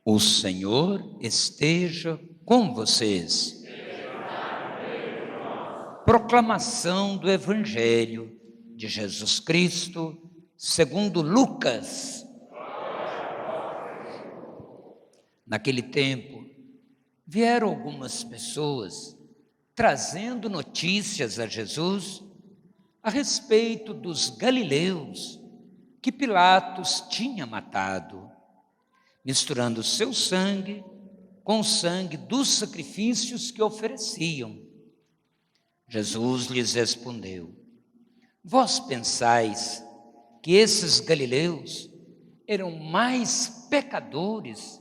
O Senhor esteja com vocês. Proclamação do Evangelho de Jesus Cristo, segundo Lucas. Naquele tempo, vieram algumas pessoas trazendo notícias a Jesus a respeito dos galileus que Pilatos tinha matado, misturando seu sangue com o sangue dos sacrifícios que ofereciam. Jesus lhes respondeu: vós pensais que esses galileus eram mais pecadores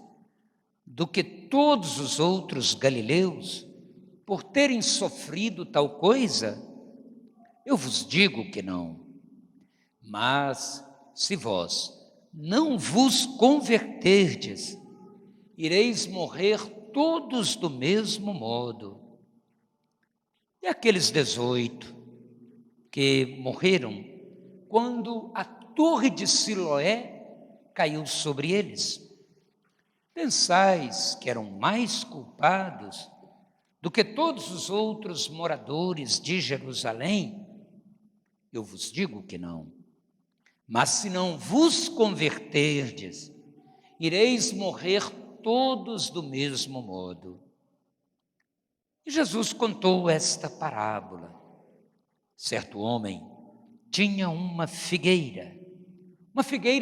do que todos os outros galileus por terem sofrido tal coisa? Eu vos digo que não. Mas se vós não vos converterdes, ireis morrer todos do mesmo modo. E aqueles 18 que morreram quando a torre de Siloé caiu sobre eles, pensais que eram mais culpados do que todos os outros moradores de Jerusalém? Eu vos digo que não. Mas se não vos converterdes, ireis morrer todos do mesmo modo. E Jesus contou esta parábola. Certo homem tinha uma figueira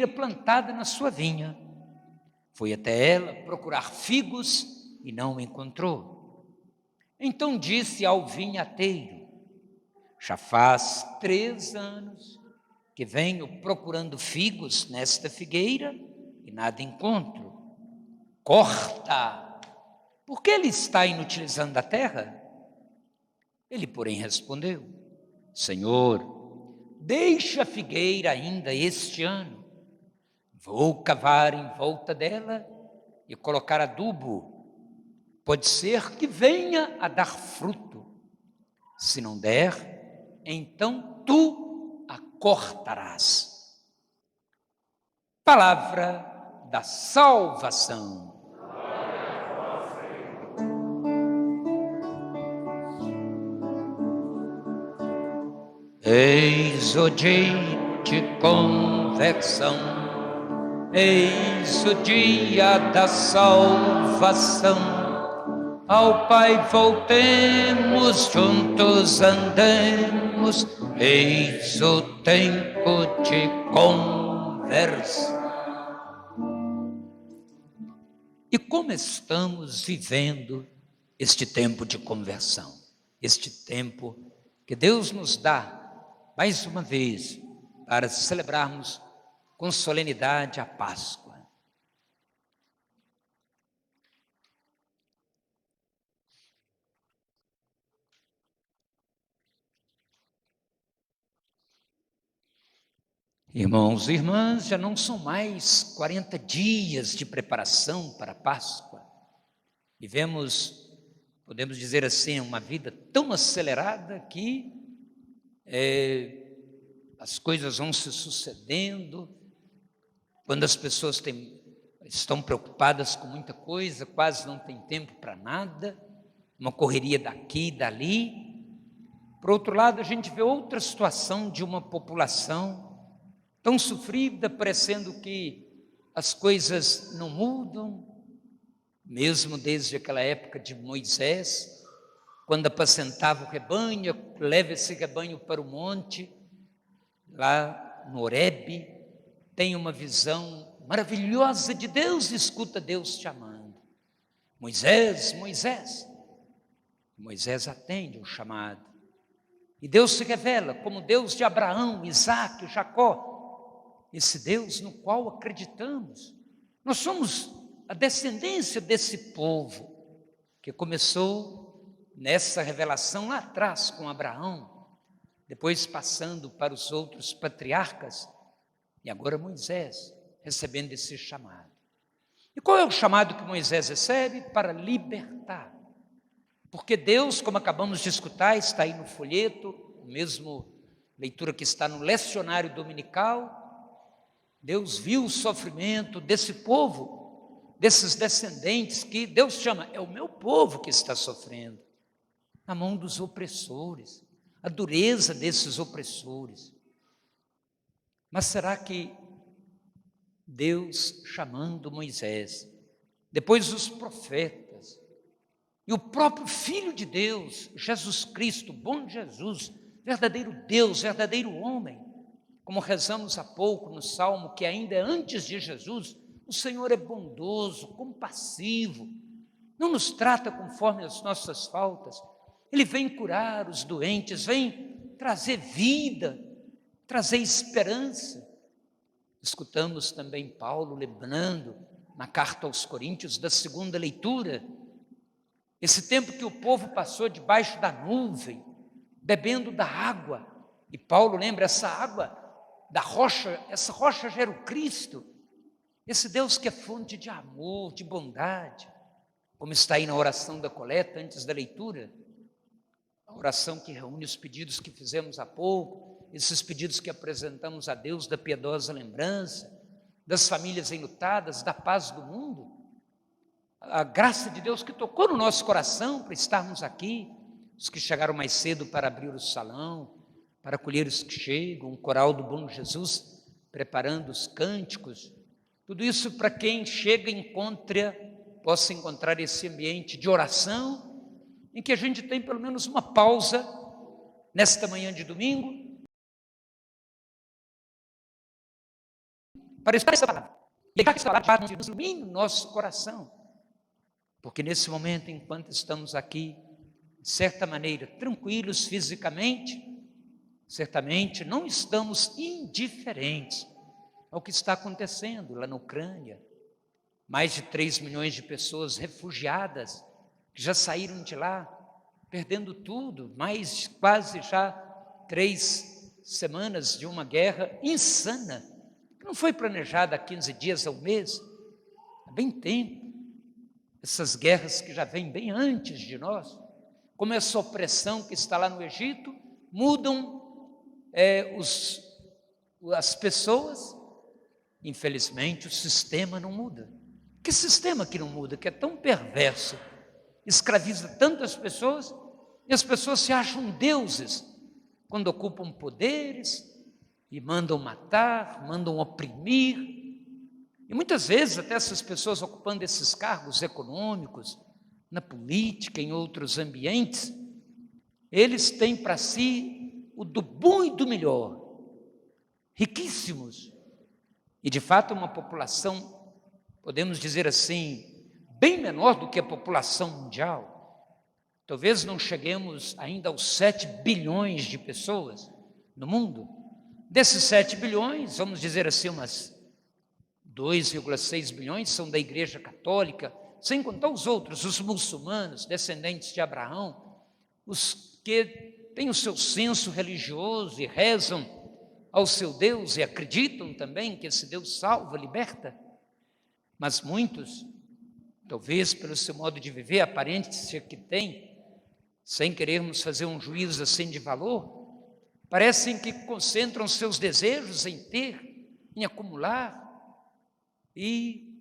plantada na sua vinha. Foi até ela procurar figos e não encontrou. Então disse ao vinhateiro: já faz 3 anos que venho procurando figos nesta figueira e nada encontro. Corta, porque ele está inutilizando a terra? Ele, porém, respondeu: Senhor, deixa a figueira ainda este ano. Vou cavar em volta dela e colocar adubo. Pode ser que venha a dar fruto. Se não der, então tu a cortarás. Palavra da salvação. Eis o dia de conversão, eis o dia da salvação. Ao Pai voltemos, juntos andemos, eis o tempo de conversão. E como estamos vivendo este tempo de conversão? Este tempo que Deus nos dá, mais uma vez, para celebrarmos com solenidade a Páscoa. Irmãos e irmãs, já não são mais 40 dias de preparação para a Páscoa. Vivemos, podemos dizer assim, uma vida tão acelerada que as coisas vão se sucedendo. Quando as pessoas estão preocupadas com muita coisa, quase não tem tempo para nada, uma correria daqui e dali. Por outro lado, a gente vê outra situação de uma população tão sofrida, parecendo que as coisas não mudam, mesmo desde aquela época de Moisés, quando apacentava o rebanho, leva esse rebanho para o monte, lá no Horebe, tem uma visão maravilhosa de Deus, escuta Deus chamando: Moisés, Moisés. Moisés atende o chamado, e Deus se revela como Deus de Abraão, Isaque, Jacó, esse Deus no qual acreditamos. Nós somos a descendência desse povo que começou nessa revelação lá atrás com Abraão, depois passando para os outros patriarcas, e agora Moisés recebendo esse chamado. E qual é o chamado que Moisés recebe? Para libertar. Porque Deus, como acabamos de escutar, está aí no folheto, o mesmo leitura que está no lecionário dominical. Deus viu o sofrimento desse povo desses descendentes que Deus chama, é o meu povo que está sofrendo, na mão dos opressores, a dureza desses opressores. Mas será que Deus chamando Moisés, depois os profetas, e o próprio Filho de Deus, Jesus Cristo, bom Jesus, verdadeiro Deus, verdadeiro homem, como rezamos há pouco no Salmo, que ainda é antes de Jesus, o Senhor é bondoso, compassivo, não nos trata conforme as nossas faltas, Ele vem curar os doentes, vem trazer vida, trazer esperança. Escutamos também Paulo lembrando, na carta aos Coríntios, da segunda leitura, esse tempo que o povo passou debaixo da nuvem, bebendo da água, e Paulo lembra, essa água da rocha, essa rocha já era o Cristo, esse Deus que é fonte de amor, de bondade, como está aí na oração da coleta, antes da leitura, a oração que reúne os pedidos que fizemos há pouco, esses pedidos que apresentamos a Deus da piedosa lembrança, das famílias enlutadas, da paz do mundo, a graça de Deus que tocou no nosso coração para estarmos aqui, os que chegaram mais cedo para abrir o salão, para acolher os que chegam, um coral do Bom Jesus, preparando os cânticos, tudo isso para quem chega possa encontrar esse ambiente de oração, em que a gente tem pelo menos uma pausa, nesta manhã de domingo, para estar essa palavra, e que essa palavra ilumine o nosso coração, porque nesse momento, enquanto estamos aqui, de certa maneira, tranquilos fisicamente, certamente não estamos indiferentes ao que está acontecendo lá na Ucrânia. Mais de 3 milhões de pessoas refugiadas, que já saíram de lá, perdendo tudo, mais quase já 3 semanas de uma guerra insana, que não foi planejada há 15 dias ao mês, há bem tempo. Essas guerras que já vêm bem antes de nós, como essa opressão que está lá no Egito, mudam as pessoas, infelizmente o sistema não muda. Que sistema que não muda, que é tão perverso, escraviza tantas pessoas, e as pessoas se acham deuses, quando ocupam poderes, e mandam matar, mandam oprimir, e muitas vezes até essas pessoas ocupando esses cargos econômicos, na política, em outros ambientes, eles têm para si o do bom e do melhor, riquíssimos, e de fato uma população, podemos dizer assim, bem menor do que a população mundial. Talvez não cheguemos ainda aos 7 bilhões de pessoas no mundo. Desses 7 bilhões, vamos dizer assim, umas 2,6 bilhões são da Igreja Católica, sem contar os outros, os muçulmanos, descendentes de Abraão, os que têm o seu senso religioso e rezam ao seu Deus e acreditam também que esse Deus salva, liberta. Mas muitos, talvez pelo seu modo de viver, aparência que tem, sem querermos fazer um juízo assim de valor, parecem que concentram seus desejos em ter, em acumular. E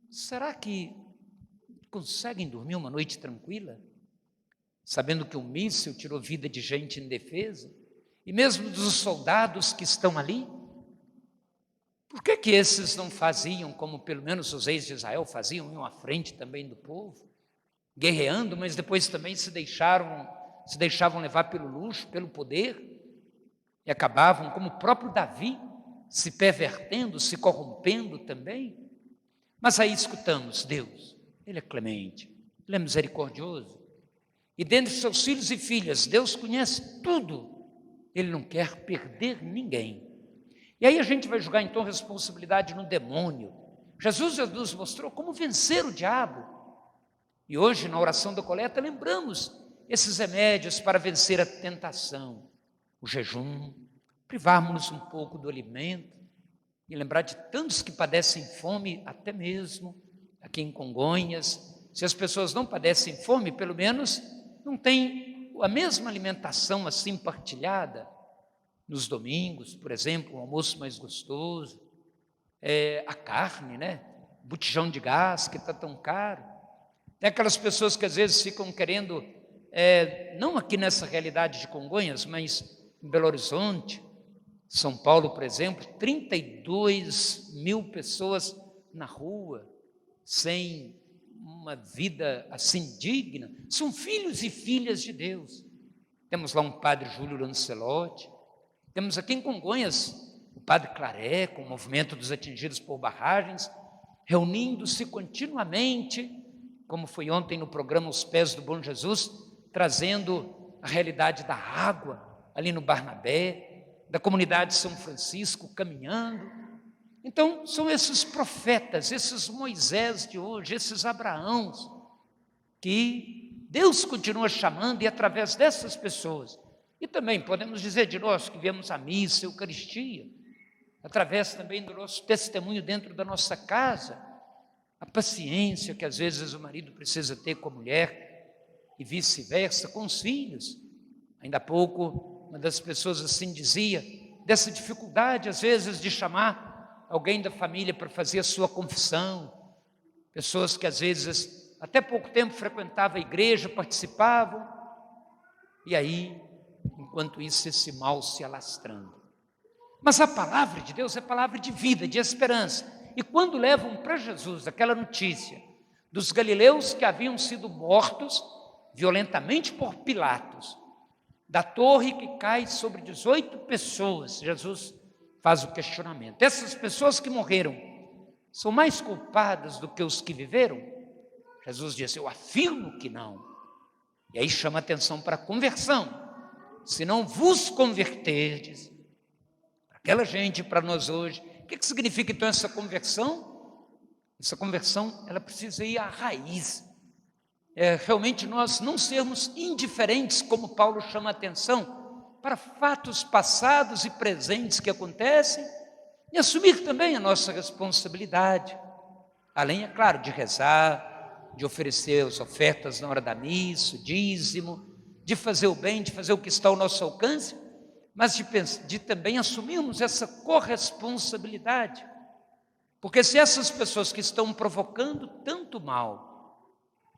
será que conseguem dormir uma noite tranquila, sabendo que um míssil tirou vida de gente indefesa, e mesmo dos soldados que estão ali? Por que esses não faziam como pelo menos os reis de Israel faziam, iam à frente também do povo, guerreando, mas depois também se deixavam levar pelo luxo, pelo poder, e acabavam, como o próprio Davi, se pervertendo, se corrompendo também? Mas aí escutamos Deus, Ele é clemente, Ele é misericordioso, e dentre seus filhos e filhas, Deus conhece tudo, Ele não quer perder ninguém. E aí a gente vai jogar então responsabilidade no demônio. Jesus já nos mostrou como vencer o diabo, e hoje na oração da coleta lembramos esses remédios para vencer a tentação, o jejum, privarmos-nos um pouco do alimento, e lembrar de tantos que padecem fome, até mesmo aqui em Congonhas. Se as pessoas não padecem fome, pelo menos não têm a mesma alimentação assim partilhada. Nos domingos, por exemplo, um almoço mais gostoso, a carne, né? botijão de gás que está tão caro. Tem aquelas pessoas que às vezes ficam querendo, não aqui nessa realidade de Congonhas, mas em Belo Horizonte, São Paulo, por exemplo, 32 mil pessoas na rua, sem uma vida assim digna, são filhos e filhas de Deus. Temos lá um padre Júlio Lancelotti, temos aqui em Congonhas o padre Claré, com o movimento dos atingidos por barragens, reunindo-se continuamente, como foi ontem no programa Os Pés do Bom Jesus, trazendo a realidade da água, ali no Barnabé, da comunidade de São Francisco, caminhando. Então, são esses profetas, esses Moisés de hoje, esses Abraãos, que Deus continua chamando, e através dessas pessoas, e também podemos dizer de nós que viemos à missa, à Eucaristia, através também do nosso testemunho dentro da nossa casa, a paciência que às vezes o marido precisa ter com a mulher, e vice-versa com os filhos. Ainda há pouco, uma das pessoas assim dizia, dessa dificuldade às vezes de chamar alguém da família para fazer a sua confissão, pessoas que às vezes até pouco tempo frequentavam a igreja, participavam, e aí, enquanto isso, esse mal se alastrando. Mas a palavra de Deus é palavra de vida, de esperança, e quando levam para Jesus aquela notícia dos galileus que haviam sido mortos violentamente por Pilatos, da torre que cai sobre 18 pessoas, Jesus faz o questionamento. Essas pessoas que morreram são mais culpadas do que os que viveram? Jesus disse, eu afirmo que não. E aí chama atenção para a conversão. Se não vos converterdes, aquela gente, para nós hoje, o que significa então essa conversão? Essa conversão, ela precisa ir à raiz. Realmente nós não sermos indiferentes, como Paulo chama a atenção, para fatos passados e presentes que acontecem, e assumir também a nossa responsabilidade, além, é claro, de rezar, de oferecer as ofertas na hora da missa, o dízimo, de fazer o bem, de fazer o que está ao nosso alcance, mas de também assumirmos essa corresponsabilidade, porque se essas pessoas que estão provocando tanto mal,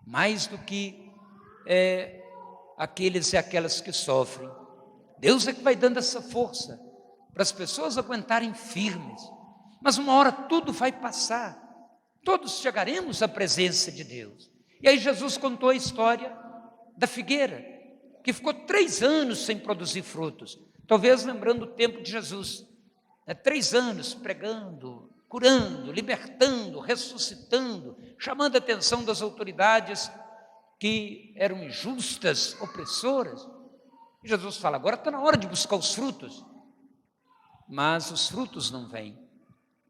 mais do que aqueles e aquelas que sofrem, Deus é que vai dando essa força para as pessoas aguentarem firmes, mas uma hora tudo vai passar, todos chegaremos à presença de Deus. E aí Jesus contou a história da figueira, que ficou 3 anos sem produzir frutos, talvez lembrando o tempo de Jesus, 3 anos pregando, curando, libertando, ressuscitando, chamando a atenção das autoridades que eram injustas, opressoras. E Jesus fala, agora está na hora de buscar os frutos. Mas os frutos não vêm.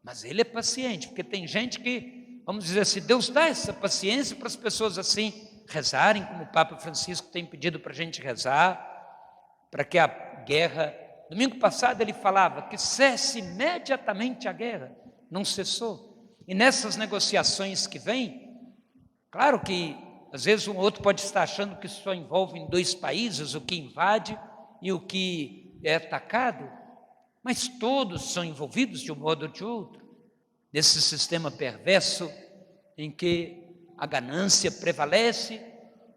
Mas ele é paciente, porque tem gente que, vamos dizer assim, Deus dá essa paciência para as pessoas assim rezarem, como o Papa Francisco tem pedido para a gente rezar, para que a guerra, domingo passado ele falava que cesse imediatamente a guerra, não cessou. E nessas negociações que vêm, claro que às vezes um outro pode estar achando que só envolve em 2 países, o que invade e o que é atacado, mas todos são envolvidos de um modo ou de outro, nesse sistema perverso em que a ganância prevalece,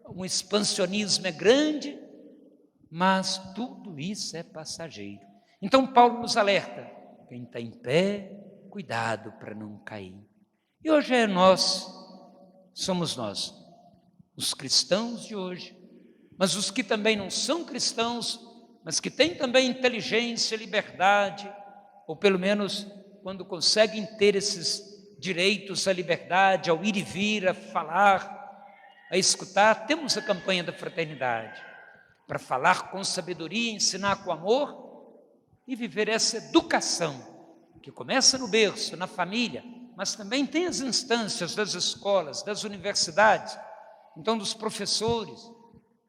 um expansionismo é grande, mas tudo isso é passageiro. Então Paulo nos alerta, quem está em pé, cuidado para não cair. E hoje somos nós, os cristãos de hoje, mas os que também não são cristãos, mas que têm também inteligência, liberdade, ou pelo menos quando conseguem ter esses direitos à liberdade, ao ir e vir, a falar, a escutar, temos a campanha da fraternidade, para falar com sabedoria, ensinar com amor e viver essa educação, que começa no berço, na família, mas também tem as instâncias das escolas, das universidades, então dos professores,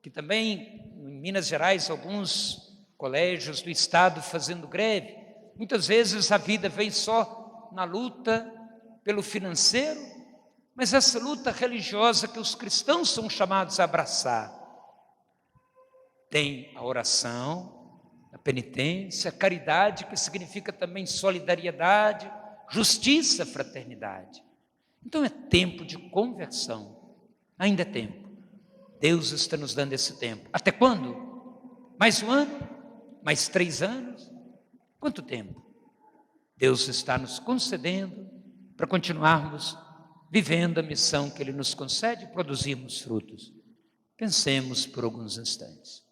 que também em Minas Gerais alguns colégios do estado fazendo greve, muitas vezes a vida vem só na luta pelo financeiro, mas essa luta religiosa que os cristãos são chamados a abraçar, tem a oração, a penitência, a caridade, que significa também solidariedade, justiça, fraternidade. Então é tempo de conversão, ainda é tempo. Deus está nos dando esse tempo. Até quando? Mais um ano? Mais 3 anos? Quanto tempo? Deus está nos concedendo para continuarmos vivendo a missão que Ele nos concede e produzirmos frutos. Pensemos por alguns instantes.